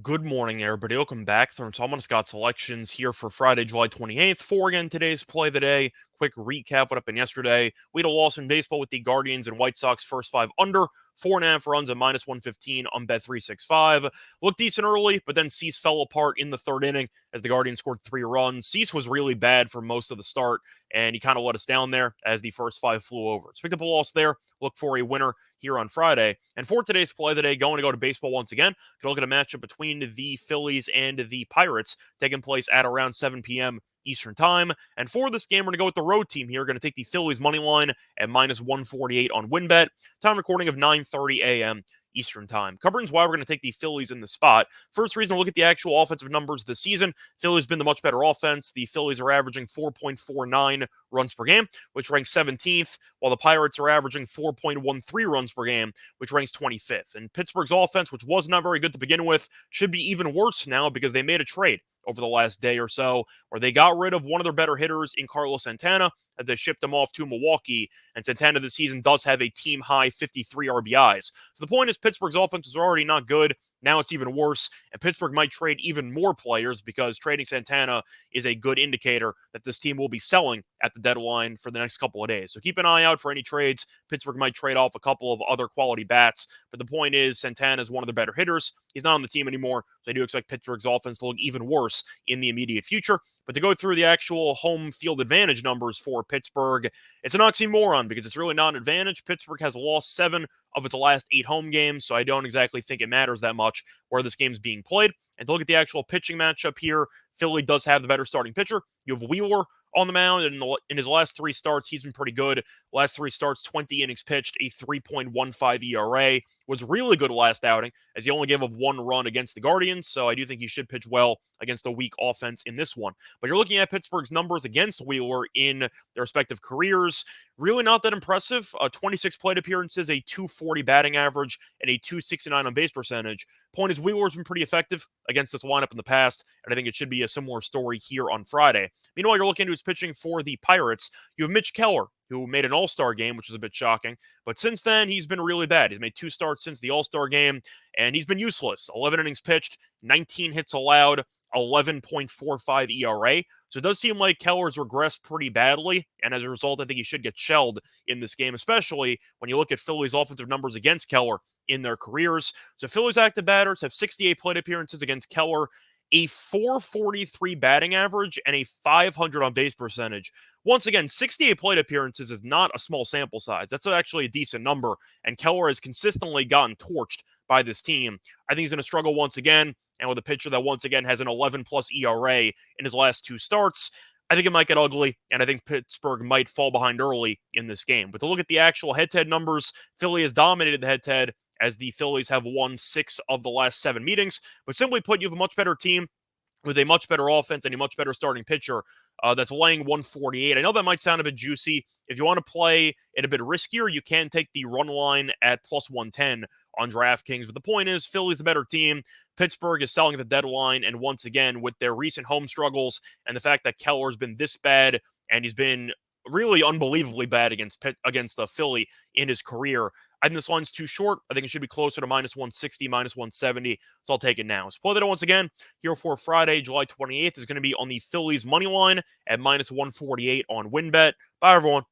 Good morning, everybody. Welcome back. Tom Scott selections here for Friday, July 28th. For again today's play of the day. Quick recap what happened yesterday. We had a loss in baseball with the Guardians and White Sox first five under. 4.5 runs at minus 115 on bet 365. Looked decent early, but then Cease fell apart in the third inning as the Guardians scored 3 runs. Cease was really bad for most of the start, and he kind of let us down there as the first five flew over. So picked up a loss there. Look for a winner here on Friday. And for today's play of the day, going to go to baseball once again. Can look at a matchup between the Phillies and the Pirates taking place at around 7 p.m. Eastern Time. And for this game, we're going to go with the road team here. Going to take the Phillies money line at minus 148 on WinBet. Time recording of 9:30 a.m. Eastern Time. Covering why we're going to take the Phillies in the spot. First reason to look at the actual offensive numbers this season. Phillies been the much better offense. The Phillies are averaging 4.49 runs per game, which ranks 17th, while the Pirates are averaging 4.13 runs per game, which ranks 25th. And Pittsburgh's offense, which was not very good to begin with, should be even worse now because they made a trade over the last day or so, where they got rid of one of their better hitters in Carlos Santana, as they shipped him off to Milwaukee. And Santana this season does have a team-high 53 RBIs. So the point is Pittsburgh's offense is already not good. Now it's even worse, and Pittsburgh might trade even more players because trading Santana is a good indicator that this team will be selling at the deadline for the next couple of days. So keep an eye out for any trades. Pittsburgh might trade off a couple of other quality bats, but the point is Santana is one of the better hitters. He's not on the team anymore, so I do expect Pittsburgh's offense to look even worse in the immediate future. But to go through the actual home field advantage numbers for Pittsburgh, it's an oxymoron because it's really not an advantage. Pittsburgh has lost 7 of its last 8 home games, so I don't exactly think it matters that much where this game's being played. And to look at the actual pitching matchup here, Philly does have the better starting pitcher. You have Wheeler on the mound, and in his last 3 starts, he's been pretty good. Last 3 starts, 20 innings pitched, a 3.15 ERA. Was really good last outing, as he only gave up 1 run against the Guardians, so I do think he should pitch well against a weak offense in this one. But you're looking at Pittsburgh's numbers against Wheeler in their respective careers. Really not that impressive. 26 plate appearances, a 240 batting average, and a 269 on base percentage. Point is, Wheeler's been pretty effective against this lineup in the past, and I think it should be a similar story here on Friday. Meanwhile, you're looking into his pitching for the Pirates. You have Mitch Keller, who made an All-Star game, which was a bit shocking. But since then, he's been really bad. He's made 2 starts since the All-Star game, and he's been useless. 11 innings pitched, 19 hits allowed, 11.45 ERA. So it does seem like Keller's regressed pretty badly, and as a result, I think he should get shelled in this game, especially when you look at Philly's offensive numbers against Keller in their careers. So Philly's active batters have 68 plate appearances against Keller, a 443 batting average, and a 500 on base percentage. Once again, 68 plate appearances is not a small sample size. That's actually a decent number, and Keller has consistently gotten torched by this team. I think he's going to struggle once again, and with a pitcher that once again has an 11-plus ERA in his last 2 starts, I think it might get ugly, and I think Pittsburgh might fall behind early in this game. But to look at the actual head-to-head numbers, Philly has dominated the head-to-head as the Phillies have won 6 of the last 7 meetings. But simply put, you have a much better team with a much better offense and a much better starting pitcher that's laying 148. I know that might sound a bit juicy. If you want to play it a bit riskier, you can take the run line at plus 110 on DraftKings. But the point is, Philly's the better team. Pittsburgh is selling at the deadline. And once again, with their recent home struggles and the fact that Keller's been this bad and he's been really unbelievably bad against Philly in his career, I think this line's too short. I think it should be closer to minus 160, minus 170. So I'll take it now. So play that once again here for Friday, July 28th is going to be on the Phillies money line at minus 148 on WinBet. Bye, everyone.